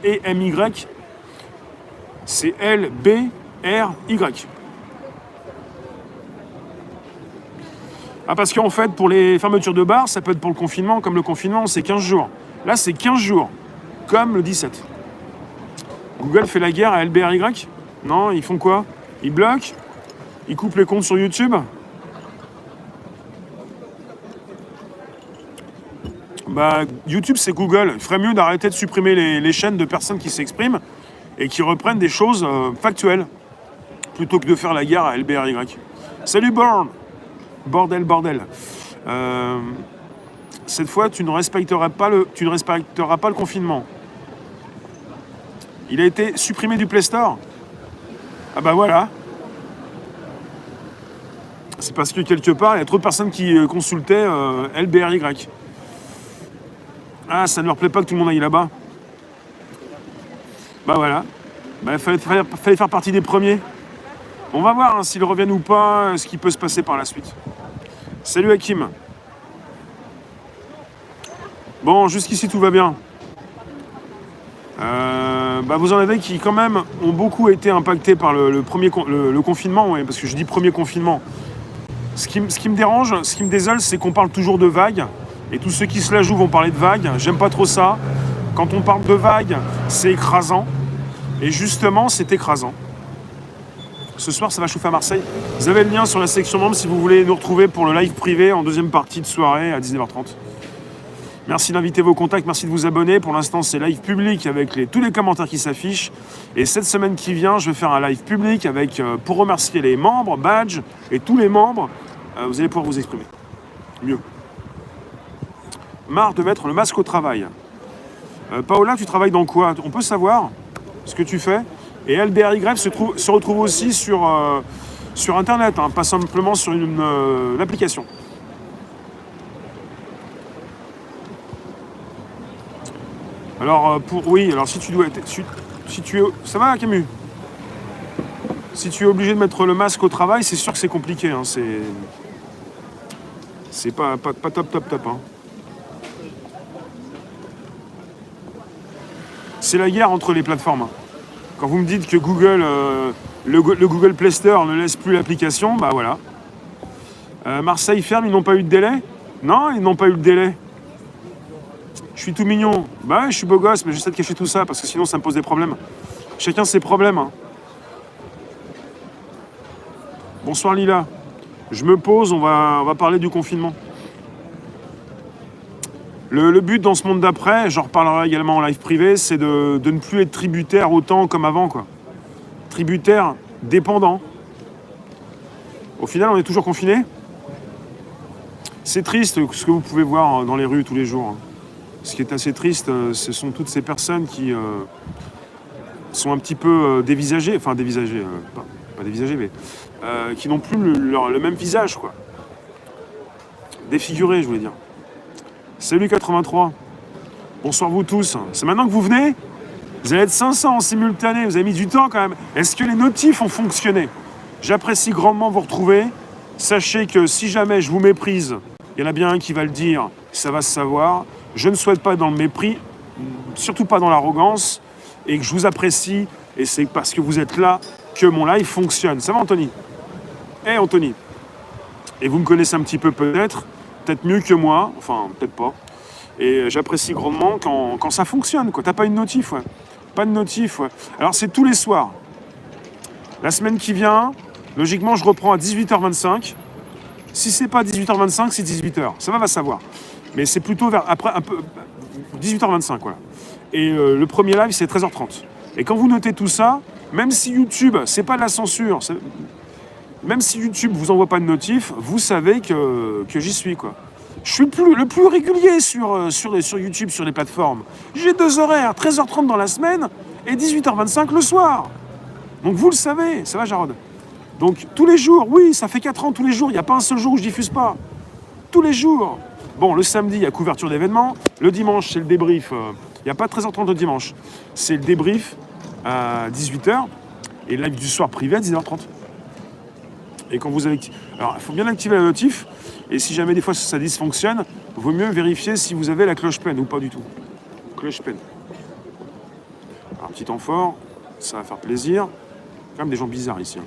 L-E-M-Y. C'est L-B-R-Y. Ah, parce qu'en fait, pour les fermetures de bars, ça peut être pour le confinement, comme le confinement, c'est 15 jours. Là, c'est 15 jours, comme le 17. Google fait la guerre à LBRY? Non, ils font quoi? Ils bloquent? Ils coupent les comptes sur YouTube? Bah, YouTube, c'est Google. Il ferait mieux d'arrêter de supprimer les chaînes de personnes qui s'expriment et qui reprennent des choses factuelles, plutôt que de faire la guerre à LBRY. Salut Born! Bordel. Cette fois, tu ne respecteras pas le confinement. Il a été supprimé du Play Store. Ah bah voilà. C'est parce que quelque part, il y a trop de personnes qui consultaient LBRY. Ah, ça ne leur plaît pas que tout le monde aille là-bas. Bah voilà. Bah, fallait faire partie des premiers. On va voir s'ils reviennent ou pas, ce qui peut se passer par la suite. Salut Hakim. Bon, jusqu'ici tout va bien. Bah vous en avez qui quand même ont beaucoup été impactés par le confinement, ouais, parce que je dis premier confinement. Ce qui me dérange, ce qui me désole, c'est qu'on parle toujours de vagues, et tous ceux qui se la jouent vont parler de vagues. J'aime pas trop ça. Quand on parle de vagues, c'est écrasant. Et justement, c'est écrasant. Ce soir, ça va chauffer à Marseille. Vous avez le lien sur la section membres si vous voulez nous retrouver pour le live privé en deuxième partie de soirée à 19h30. Merci d'inviter vos contacts, merci de vous abonner. Pour l'instant, c'est live public avec tous les commentaires qui s'affichent. Et cette semaine qui vient, je vais faire un live public avec, pour remercier les membres, badge, et tous les membres, vous allez pouvoir vous exprimer. Mieux. Marre de mettre le masque au travail. Paola, tu travailles dans quoi? On peut savoir ce que tu fais? Et LBRY se retrouve aussi sur Internet, hein, pas simplement sur une application. Alors, si tu dois être... Si tu es... Ça va, Camus? Si tu es obligé de mettre le masque au travail, c'est sûr que c'est compliqué. Hein, c'est pas top. Hein. C'est la guerre entre les plateformes. Hein. Quand vous me dites que Google, le Google Play Store ne laisse plus l'application, bah voilà. Marseille ferme, ils n'ont pas eu de délai? Non, ils n'ont pas eu de délai. Je suis tout mignon. Bah ouais, je suis beau gosse, mais j'essaie de cacher tout ça, parce que sinon ça me pose des problèmes. Chacun ses problèmes. Hein. Bonsoir Lila. Je me pose, on va parler du confinement. Le but dans ce monde d'après, j'en reparlerai également en live privé, c'est de ne plus être tributaire autant comme avant, quoi. Tributaire, dépendant. Au final, on est toujours confiné. C'est triste ce que vous pouvez voir dans les rues tous les jours. Hein. Ce qui est assez triste, ce sont toutes ces personnes qui sont un petit peu dévisagées, enfin dévisagées, pas dévisagées, mais qui n'ont plus le même visage, quoi. Défigurés, je voulais dire. Salut 83. Bonsoir vous tous. C'est maintenant que vous venez? Vous allez être 500 en simultané, vous avez mis du temps quand même. Est-ce que les notifs ont fonctionné? J'apprécie grandement vous retrouver. Sachez que si jamais je vous méprise, il y en a bien un qui va le dire, ça va se savoir. Je ne souhaite pas être dans le mépris, surtout pas dans l'arrogance, et que je vous apprécie, et c'est parce que vous êtes là que mon live fonctionne. Ça va Anthony? Anthony. Et vous me connaissez un petit peu peut-être mieux que moi, enfin peut-être pas. Et j'apprécie grandement quand ça fonctionne, quoi. T'as pas une notif, ouais. Pas de notif, ouais. Alors c'est tous les soirs. La semaine qui vient, logiquement, je reprends à 18h25. Si c'est pas 18h25, c'est 18h. Ça va savoir. Mais c'est plutôt après un peu 18h25, voilà. Et le premier live, c'est 13h30. Et quand vous notez tout ça, même si YouTube, c'est pas de la censure, même si YouTube vous envoie pas de notif, vous savez que j'y suis, quoi. Je suis le plus régulier sur YouTube, sur les plateformes. J'ai 2 horaires, 13h30 dans la semaine et 18h25 le soir. Donc vous le savez, ça va Jarod? Donc tous les jours, oui, ça fait 4 ans tous les jours, il n'y a pas un seul jour où je diffuse pas. Tous les jours. Bon, le samedi, il y a couverture d'événements. Le dimanche, c'est le débrief. Il n'y a pas 13h30 le dimanche. C'est le débrief à 18h et live du soir privé à 19h30. Et quand vous avez... Alors, il faut bien activer la notif. Et si jamais des fois ça dysfonctionne, vaut mieux vérifier si vous avez la cloche pleine ou pas du tout. Cloche pleine. Un petit temps fort, ça va faire plaisir. Quand même des gens bizarres ici.